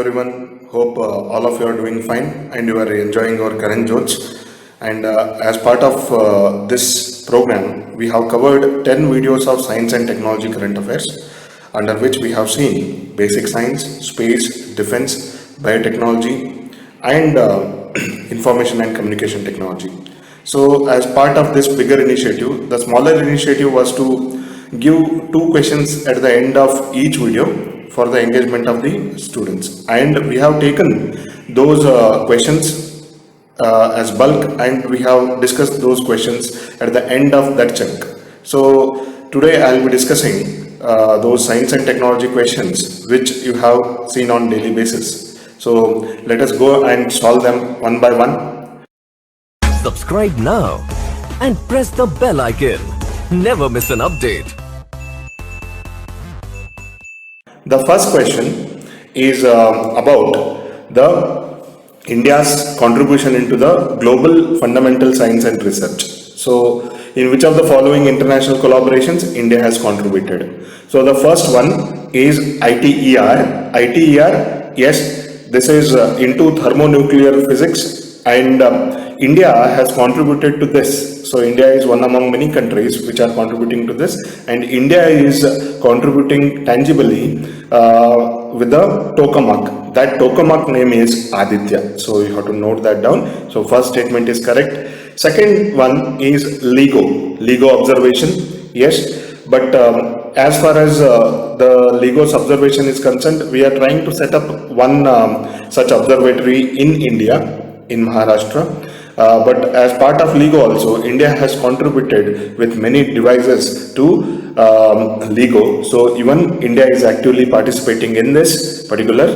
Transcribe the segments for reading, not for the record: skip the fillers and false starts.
everyone. Hope all of you are doing fine and you are enjoying our current jokes. And as part of this program, we have covered 10 videos of science and technology current affairs, under which we have seen basic science, space, defense, biotechnology, and information and communication technology. So as part of this bigger initiative, the smaller initiative was to give 2 questions at the end of each video for the engagement of the students, and we have taken those questions as bulk, and we have discussed those questions at the end of that chunk. So today I will be discussing those science and technology questions which you have seen on daily basis. So let us go and solve them one by one. Subscribe now and press the bell icon. Never miss an update. The first question is about the India's contribution into the global fundamental science and research. So in which of the following international collaborations India has contributed? So the first one is ITER. ITER, yes, this is into thermonuclear physics, and India has contributed to this. So India is one among many countries which are contributing to this, and India is contributing tangibly with the tokamak. That tokamak name is Aditya. So you have to note that down. So first statement is correct. Second one is LIGO observation. Yes, but as far as the LIGO's observation is concerned, we are trying to set up one such observatory in India, in Maharashtra. But as part of LIGO also, India has contributed with many devices to LIGO. So even India is actively participating in this particular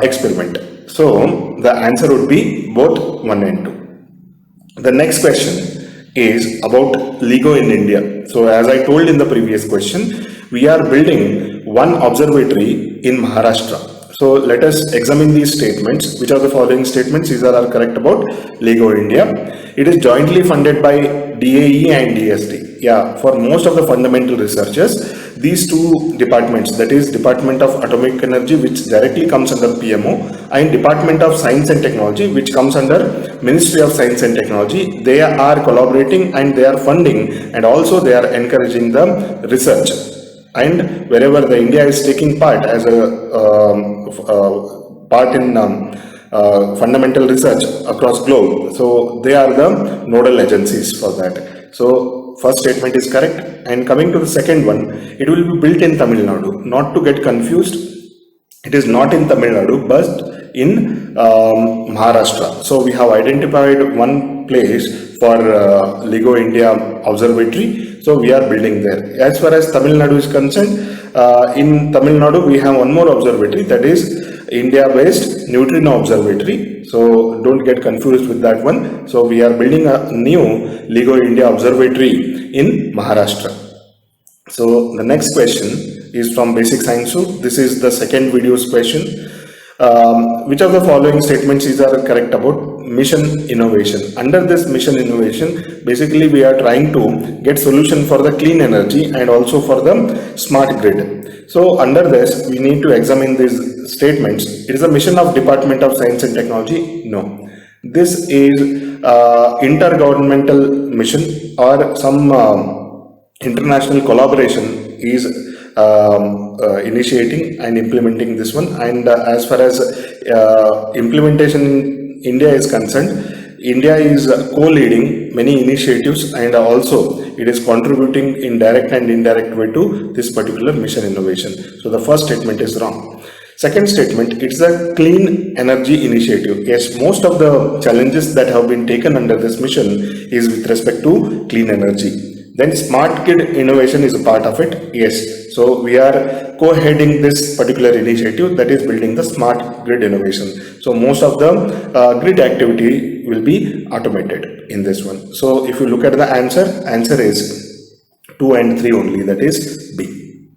experiment. So the answer would be both 1 and 2. The next question is about LIGO in India. So as I told in the previous question, we are building one observatory in Maharashtra. So let us examine these statements. Which are the following statements? These are correct about LIGO India. It is jointly funded by DAE and DST. Yeah, for most of the fundamental researchers, these two departments, that is Department of Atomic Energy, which directly comes under PMO, and Department of Science and Technology, which comes under Ministry of Science and Technology, they are collaborating and they are funding, and also they are encouraging the research. And wherever the India is taking part as a part in fundamental research across globe, so they are the nodal agencies for that. So first statement is correct. And coming to the second one, it will be built in Tamil Nadu. Not to get confused, it is not in Tamil Nadu but in Maharashtra. So we have identified one place for LIGO India Observatory. So we are building there. As far as Tamil Nadu is concerned, in Tamil Nadu we have one more observatory, that is India-based Neutrino Observatory. So don't get confused with that one. So we are building a new LIGO India Observatory in Maharashtra. So the next question is from Basic Science 2. This is the second video's question. Which of the following statements is correct about mission innovation? Under this mission innovation, basically we are trying to get solution for the clean energy and also for the smart grid. So under this, we need to examine these statements. It is a mission of Department of Science and Technology? No. This is intergovernmental mission or some international collaboration is initiating and implementing this one. And as far as implementation in India is concerned, India is co-leading many initiatives, and also it is contributing in direct and indirect way to this particular mission innovation. So the first statement is wrong. Second statement, it's a clean energy initiative. Yes, most of the challenges that have been taken under this mission is with respect to clean energy. Then smart grid innovation is a part of it. Yes, so we are co-heading this particular initiative, that is building the smart grid innovation. So most of the grid activity will be automated in this one. So if you look at the answer is 2 and 3 only, that is B.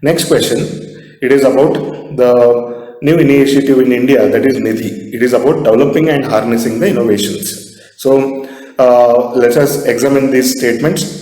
Next question, it is about the new initiative in India, that is NIDHI. It is about developing and harnessing the innovations. So let us examine these statements.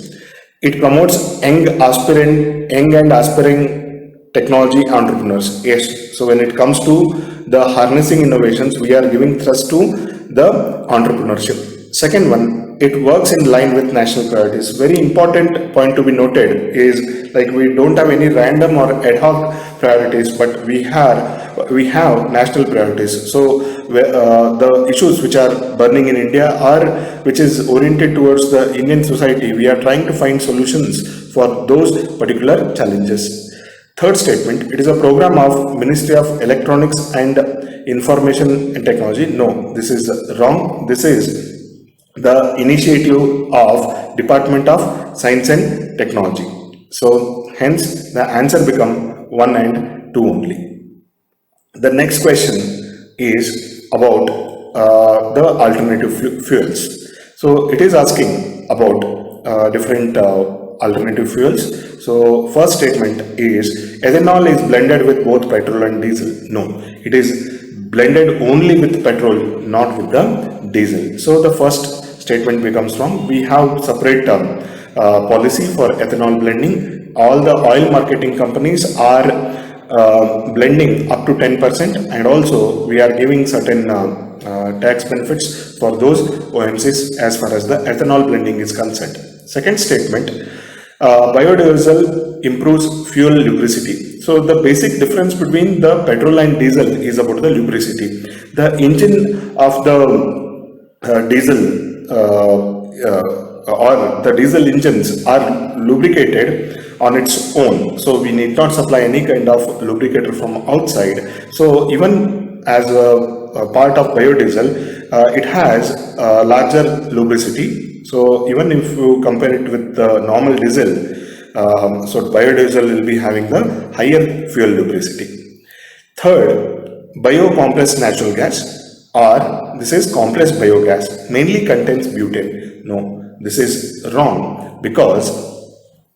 It promotes young and aspiring technology entrepreneurs. Yes. So when it comes to the harnessing innovations, we are giving thrust to the entrepreneurship. Second one, it works in line with national priorities. Very important point to be noted is like we don't have any random or ad hoc priorities, but we have national priorities. So the issues which are burning in India are which is oriented towards the Indian society. We are trying to find solutions for those particular challenges. Third statement, it is a program of Ministry of Electronics and Information and Technology. No, this is wrong. This is the initiative of Department of Science and Technology. So hence the answer become 1 and 2 only. The next question is about the alternative fuels. So it is asking about different alternative fuels. So first statement is ethanol is blended with both petrol and diesel. No, it is blended only with petrol, not with the diesel. So the first statement becomes wrong. We have separate policy for ethanol blending. All the oil marketing companies are blending up to 10%, and also we are giving certain tax benefits for those OMCs as far as the ethanol blending is concerned. Second statement, biodiesel improves fuel lubricity. So the basic difference between the petrol and diesel is about the lubricity. The engine of the diesel or the diesel engines are lubricated on its own, so we need not supply any kind of lubricator from outside. So even as a part of biodiesel, it has larger lubricity. So even if you compare it with the normal diesel, so biodiesel will be having the higher fuel lubricity. Third, biocompressed natural gas, or this is compressed biogas, mainly contains butane. No, this is wrong, because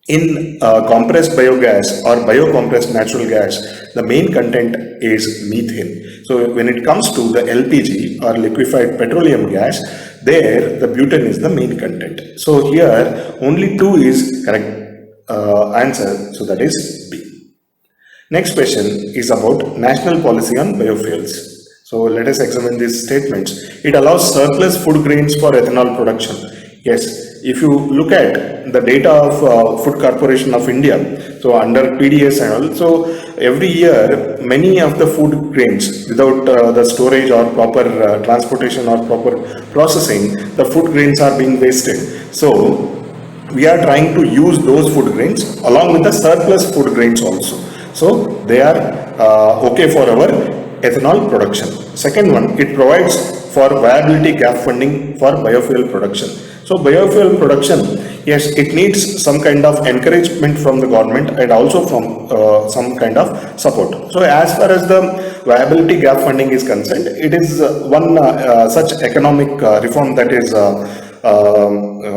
in compressed biogas or biocompressed natural gas, the main content is methane. So when it comes to the LPG or liquefied petroleum gas, there the butane is the main content. So here only 2 is correct answer, so that is B. Next question is about national policy on biofuels. So let us examine these statements. It allows surplus food grains for ethanol production. Yes. If you look at the data of Food Corporation of India, so under PDS and all, so every year many of the food grains, without the storage or proper transportation or proper processing, the food grains are being wasted. So we are trying to use those food grains along with the surplus food grains also. So they are okay for our ethanol production. Second one, it provides for viability gap funding for biofuel production. So biofuel production, yes, it needs some kind of encouragement from the government and also from some kind of support. So as far as the viability gap funding is concerned, it is one such economic reform that is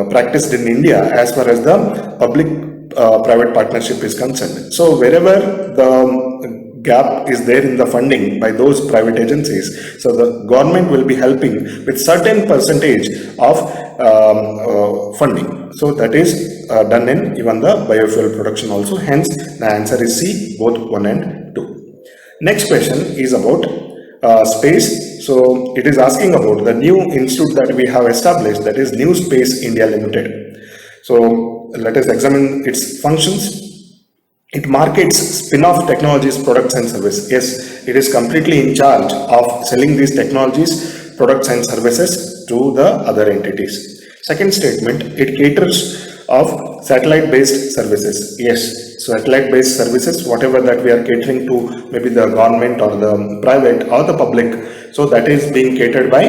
practiced in India as far as the public-private partnership is concerned. So wherever the gap is there in the funding by those private agencies, so the government will be helping with certain percentage of funding. So that is done in even the biofuel production also. Hence the answer is C, both 1 and 2. Next question is about space. So it is asking about the new institute that we have established, that is New Space India Limited. So let us examine its functions. It markets spin-off technologies, products and services. Yes, it is completely in charge of selling these technologies, products and services to the other entities. Second statement, it caters of satellite-based services. Yes, satellite-based services, whatever that we are catering to, maybe the government or the private or the public, so that is being catered by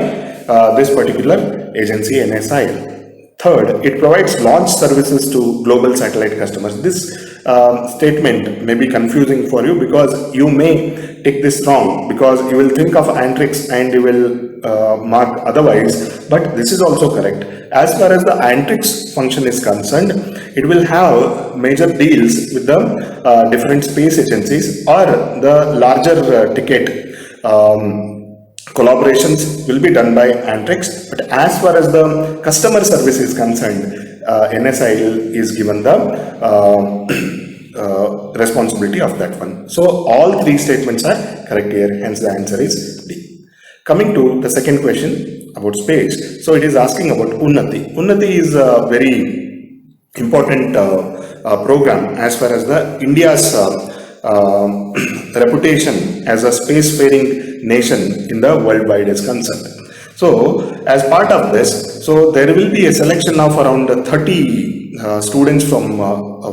this particular agency, NSIL. Third, it provides launch services to global satellite customers. This statement may be confusing for you because you may take this wrong, because you will think of Antrix and you will mark otherwise, but this is also correct. As far as the Antrix function is concerned, it will have major deals with the different space agencies or the larger ticket collaborations will be done by Antrix, but as far as the customer service is concerned, NSIL is given the responsibility of that one. So all three statements are correct here, hence the answer is D. Coming to the second question about space. So it is asking about UNNATI. UNNATI is a very important program as far as the India's reputation as a spacefaring nation in the worldwide is concerned. So as part of this, so there will be a selection of around 30 students from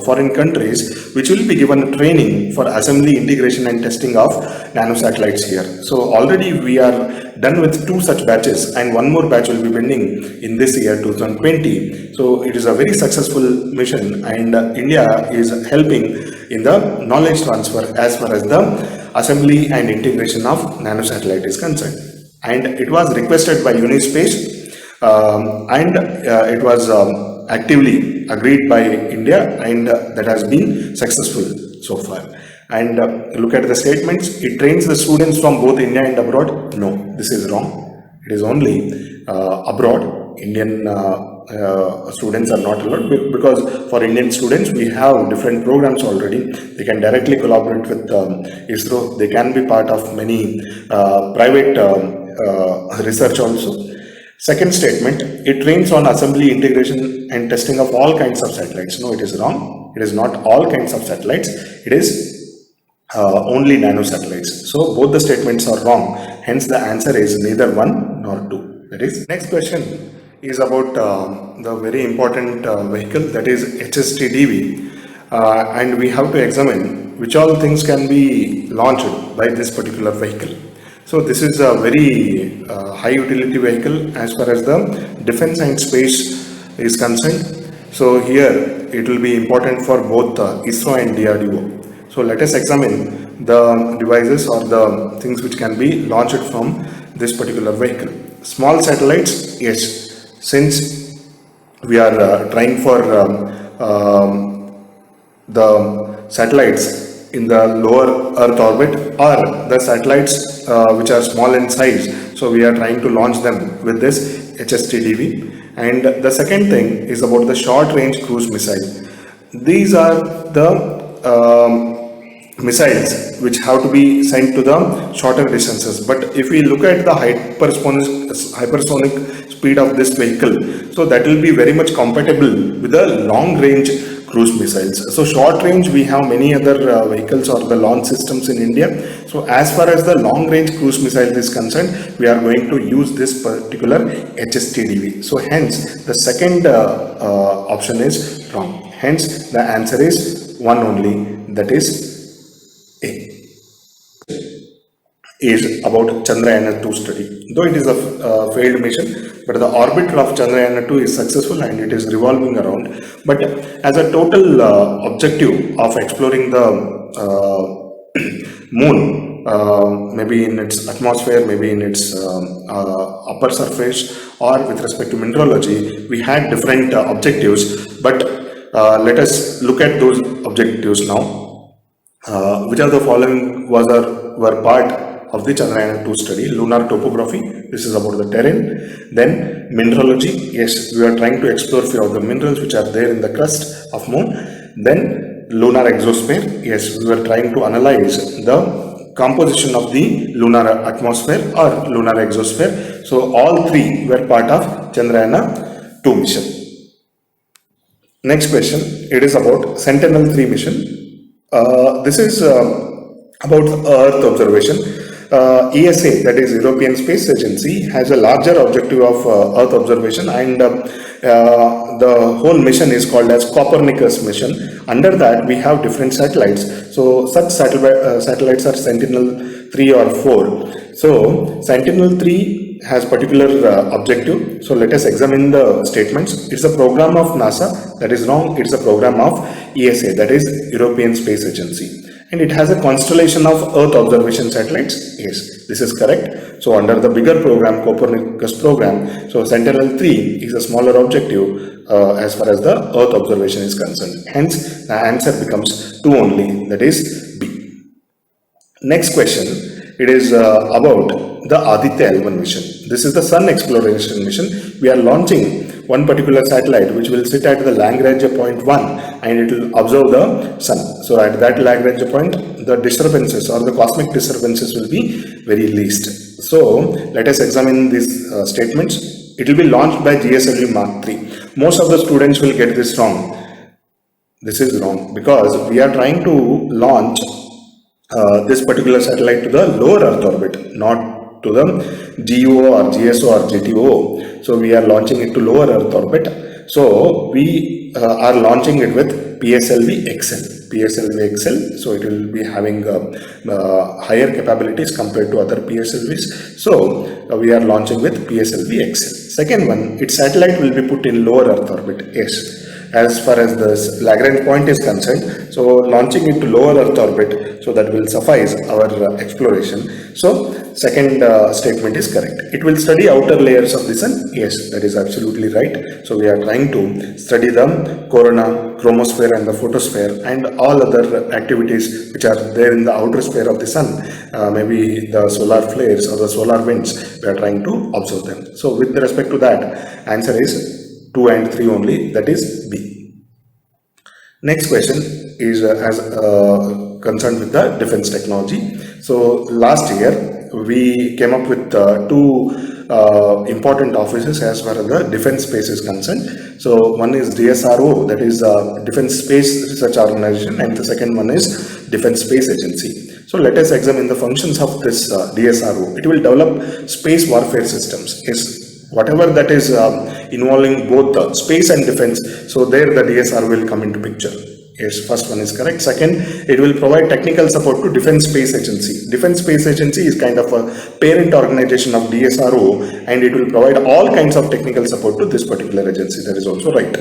foreign countries which will be given training for assembly, integration and testing of nanosatellites here. So already we are done with 2 such batches and 1 more batch will be pending in this year 2020. So it is a very successful mission and India is helping in the knowledge transfer as far as the assembly and integration of nanosatellite is concerned. And it was requested by UNispace and it was actively agreed by India and that has been successful so far. And look at the statements. It trains the students from both India and abroad. No, this is wrong. It is only abroad. Indian students are not allowed because for Indian students we have different programs already. They can directly collaborate with ISRO. They can be part of many private research also. Second statement, it trains on assembly, integration and testing of all kinds of satellites. No, it is wrong. It is not all kinds of satellites. It is only nanosatellites. So both the statements are wrong. Hence the answer is neither 1 nor 2. That is, next question is about the very important vehicle, that is HSTDV. And we have to examine which all things can be launched by this particular vehicle. So this is a very high utility vehicle as far as the defense and space is concerned. So here it will be important for both ISRO and DRDO. So let us examine the devices or the things which can be launched from this particular vehicle. Small satellites, yes, since we are trying for the satellites in the lower Earth orbit or the satellites which are small in size. So we are trying to launch them with this HSTDV. And the second thing is about the short range cruise missile. These are the missiles which have to be sent to the shorter distances. But if we look at the hypersonic speed of this vehicle, so that will be very much compatible with the long range cruise missiles. So short range, we have many other vehicles or the launch systems in India. So as far as the long range cruise missile is concerned, we are going to use this particular HSTDV. So hence the second option is wrong. Hence the answer is one only, that is A. Is about Chandrayaan-2 study. Though it is a failed mission, but the orbiter of Chandrayaan-2 is successful and it is revolving around. But as a total objective of exploring the moon, maybe in its atmosphere, maybe in its upper surface, or with respect to mineralogy, we had different objectives. But let us look at those objectives now. Which of the following were part of the Chandrayaan-2 study? Lunar topography, this is about the terrain. Then mineralogy, yes, we are trying to explore few of the minerals which are there in the crust of moon. Then lunar exosphere, yes, we were trying to analyze the composition of the lunar atmosphere or lunar exosphere. So all three were part of Chandrayaan-2 mission. Next question, it is about Sentinel-3 mission. This is about Earth observation. ESA, that is European Space Agency, has a larger objective of Earth observation, and the whole mission is called as Copernicus mission. Under that we have different satellites. So such satellites are Sentinel-3 or 4. So Sentinel-3 has particular objective. So let us examine the statements. It's a program of NASA. That is wrong. It's a program of ESA, that is European Space Agency. And it has a constellation of Earth observation satellites. Yes, this is correct. So under the bigger program, Copernicus program, so Sentinel-3 is a smaller objective as far as the Earth observation is concerned. Hence, the answer becomes 2 only, that is B. Next question It is about the Aditya L1 mission. This is the sun exploration mission. We are launching one particular satellite which will sit at the Lagrange point 1 and it will observe the sun. So at that Lagrange point, the disturbances or the cosmic disturbances will be very least. So let us examine these statements. It will be launched by GSLV Mark 3. Most of the students will get this wrong. This is wrong because we are trying to launch this particular satellite to the lower Earth orbit, not to the GEO or GSO or GTO. So we are launching it to lower Earth orbit. So we are launching it with PSLV XL. So it will be having higher capabilities compared to other PSLVs. So we are launching with PSLV XL. Second one, its satellite will be put in lower Earth orbit. Yes. As far as the Lagrange point is concerned, so launching it to lower Earth orbit, so that will suffice our exploration. So second statement is correct. It will study outer layers of the sun. Yes, that is absolutely right. So we are trying to study the corona, chromosphere and the photosphere and all other activities which are there in the outer sphere of the sun. Maybe the solar flares or the solar winds, we are trying to observe them. So with respect to that, answer is 2 and 3 only, that is B. Next question is concerned with the defense technology. So last year we came up with two important offices as far as the defense space is concerned. So one is DSRO, that is Defense Space Research Organization, and the second one is Defense Space Agency. So let us examine the functions of this DSRO. It will develop space warfare systems. Yes, whatever that is involving both the space and defense, so there the DSR will come into picture. Yes, first one is correct. Second, it will provide technical support to Defense Space Agency. Defense Space Agency is kind of a parent organization of DSRO and it will provide all kinds of technical support to this particular agency. That is also right.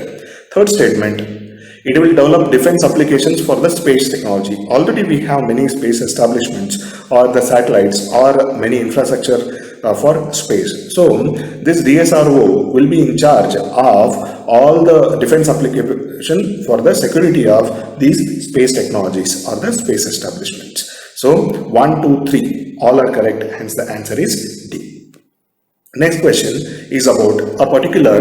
Third statement, it will develop defense applications for the space technology. Already we have many space establishments or the satellites or many infrastructure for space. So this DSRO will be in charge of all the defense application for the security of these space technologies or the space establishments. So 1, 2, 3 all are correct, hence the answer is D. Next question is about a particular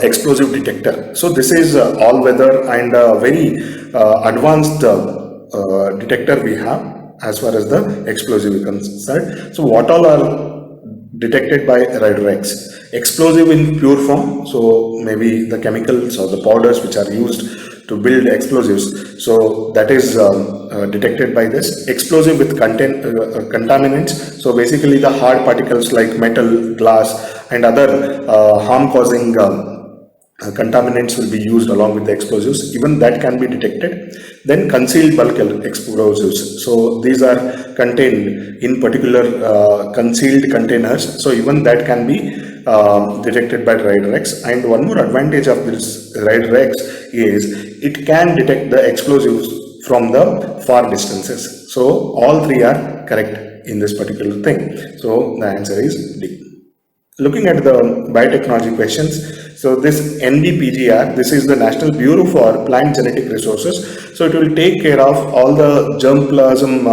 explosive detector. So this is all weather and very advanced detector we have as far as the explosive is concerned. So what all are detected by radar X? Explosive in pure form, so maybe the chemicals or the powders which are used to build explosives, so that is detected by this. Explosive with contaminants, so basically the hard particles like metal, glass and other harm causing contaminants will be used along with the explosives, even that can be detected. Then concealed bulk explosives, so these are contained in particular concealed containers, so even that can be detected by radar X. And one more advantage of this radar X is it can detect the explosives from the far distances. So all three are correct in this particular thing, so the answer is D. Looking at the biotechnology questions, so this NBPGR, this is the National Bureau for Plant Genetic Resources. So it will take care of all the germplasm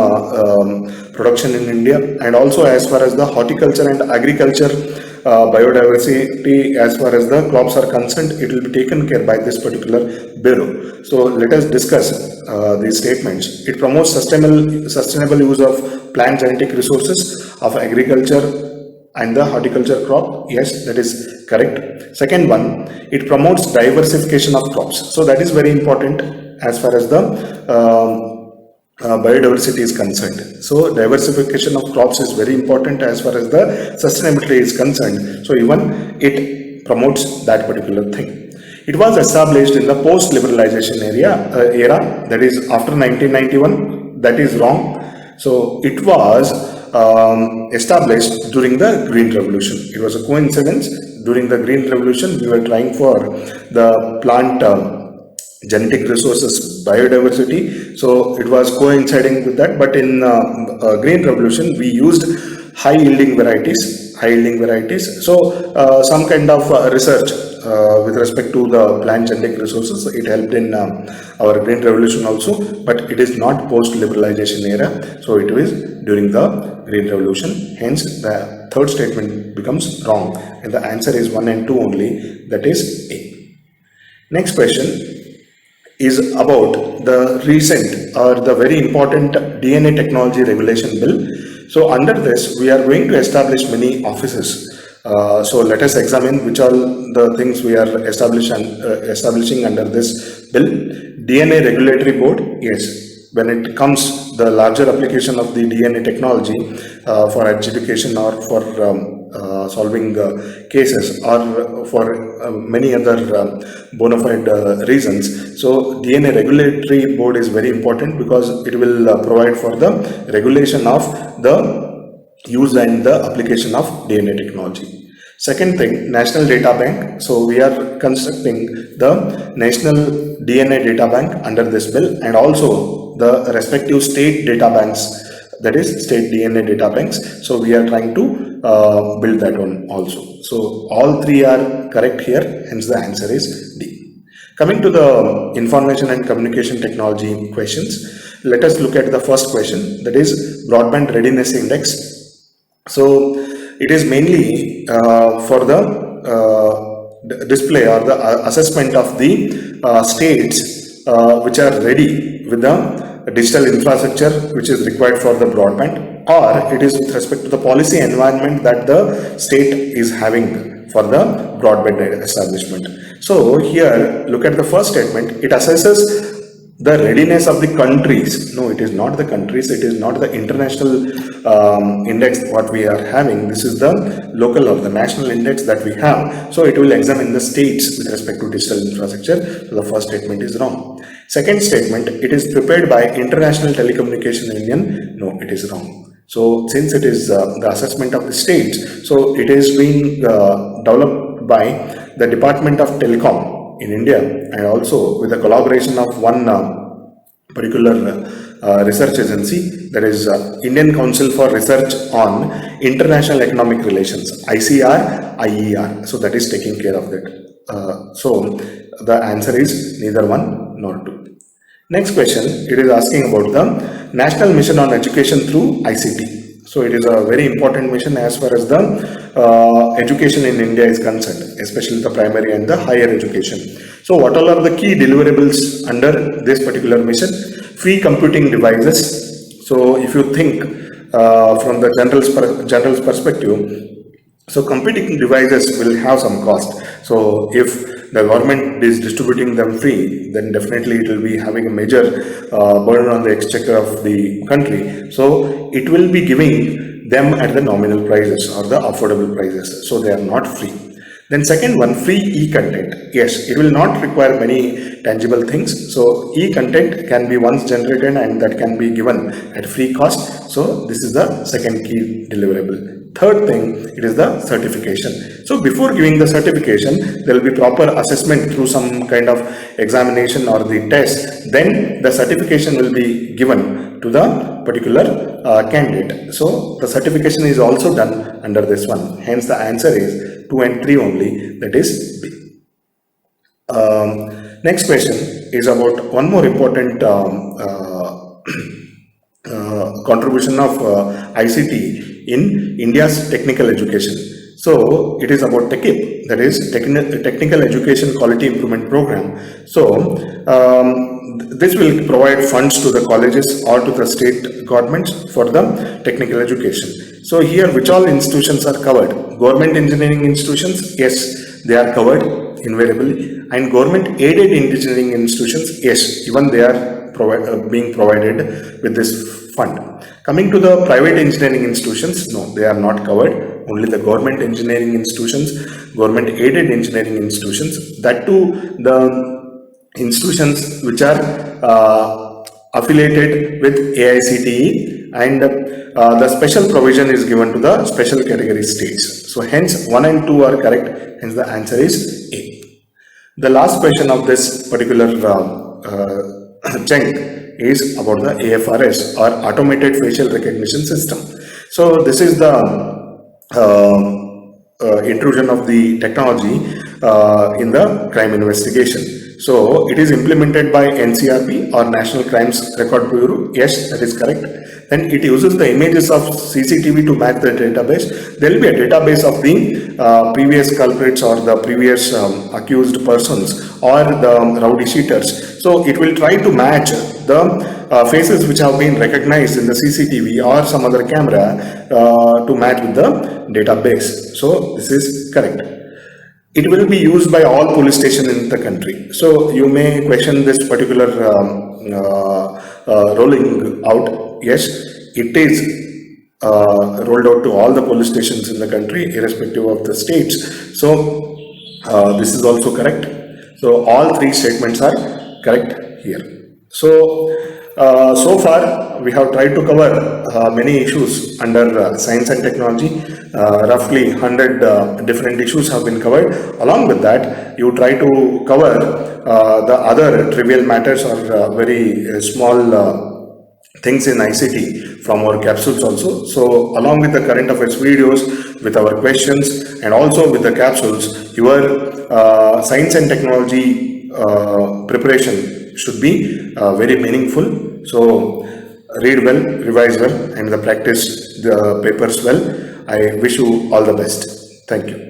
production in India, and also as far as the horticulture and agriculture biodiversity, as far as the crops are concerned, it will be taken care by this particular bureau. So let us discuss these statements. It promotes sustainable use of plant genetic resources of agriculture and the horticulture crop. Yes, that is correct. Second one, it promotes diversification of crops. So that is very important as far as the biodiversity is concerned. So diversification of crops is very important as far as the sustainability is concerned. So even it promotes that particular thing. It was established in the post-liberalization era, that is after 1991. That is wrong. So it was established during the Green Revolution. It was a coincidence. During the Green Revolution, we were trying for the plant genetic resources biodiversity, so it was coinciding with that. But in Green Revolution, we used high yielding varieties high yielding varieties. So some kind of research with respect to the plant genetic resources, it helped in our green revolution also, but it is not post liberalization era, so it is during the green revolution. Hence the third statement becomes wrong, and the answer is 1 and 2 only, that is A. Next question is about the recent or the very important DNA technology regulation bill. So under this, we are going to establish many offices. So let us examine which are the things we are establishing under this bill. DNA Regulatory Board, yes. When it comes the larger application of the DNA technology for adjudication or for solving cases or for many other bona fide reasons. So DNA Regulatory Board is very important because it will provide for the regulation of the use and the application of DNA technology. Second thing, National Data Bank. So we are constructing the National DNA Data Bank under this bill, and also the respective state data banks, that is state DNA data banks. So we are trying to build that one also. So all three are correct here, hence the answer is D. Coming to the information and communication technology questions, let us look at the first question, that is Broadband Readiness Index. So it is mainly for the display or the assessment of the states which are ready with the digital infrastructure which is required for the broadband, or it is with respect to the policy environment that the state is having for the broadband establishment. So here, look at the first statement. It assesses the readiness of the countries. No, it is not the countries, it is not the international index what we are having. This is the local or the national index that we have. So it will examine the states with respect to digital infrastructure. So the first statement is wrong. Second statement, it is prepared by International Telecommunication Union. No, it is wrong. So since it is the assessment of the states, so it is being developed by the Department of Telecom in India, and also with the collaboration of one particular research agency, that is Indian Council for Research on International Economic Relations, ICR-IER. So that is taking care of that. So the answer is neither 1 nor 2. Next question, it is asking about the National Mission on Education through ICT. So it is a very important mission as far as the education in India is concerned, especially the primary and the higher education. So what all are the key deliverables under this particular mission? Free computing devices. So if you think from the general's perspective, so computing devices will have some cost. So if the government is distributing them free, then definitely it will be having a major burden on the exchequer of the country. So it will be giving them at the nominal prices or the affordable prices. So they are not free. Then second one, free e-content. Yes, it will not require many tangible things. So e-content can be once generated and that can be given at free cost. So this is the second key deliverable. Third thing, it is the certification. So before giving the certification, there will be proper assessment through some kind of examination or the test. Then the certification will be given to the particular candidate. So the certification is also done under this one. Hence the answer is 2 and 3 only, that is B. Next question is about one more important contribution of ICT in India's technical education. So it is about TECIP, that is Technical Education Quality Improvement Program. So this will provide funds to the colleges or to the state governments for the technical education. So here, which all institutions are covered? Government engineering institutions, yes, they are covered invariably, and government aided engineering institutions, yes, even they are being provided with this fund. Coming to the private engineering institutions, no, they are not covered. Only the government engineering institutions, government aided engineering institutions, that too the institutions which are affiliated with AICTE, and the special provision is given to the special category states. So hence 1 and 2 are correct, hence the answer is A. The last question of this particular chunk is about the AFRS, or Automated Facial Recognition System. So this is the intrusion of the technology in the crime investigation. So it is implemented by NCRB or National Crimes Record Bureau. Yes, that is correct. Then it uses the images of CCTV to match the database. There will be a database of the previous culprits or the previous accused persons or the rowdy sheeters. So it will try to match the faces which have been recognized in the CCTV or some other camera to match with the database. So this is correct. It will be used by all police stations in the country. So you may question this particular rolling out. Yes, it is rolled out to all the police stations in the country, irrespective of the states. So this is also correct. So all three statements are correct here. So so far we have tried to cover many issues under science and technology. Roughly 100 different issues have been covered. Along with that, you try to cover the other trivial matters or very small things in ICT from our capsules also. So along with the current affairs videos, with our questions, and also with the capsules, your science and technology preparation should be very meaningful. So read well, revise well, and practice the papers well. I wish you all the best. Thank you.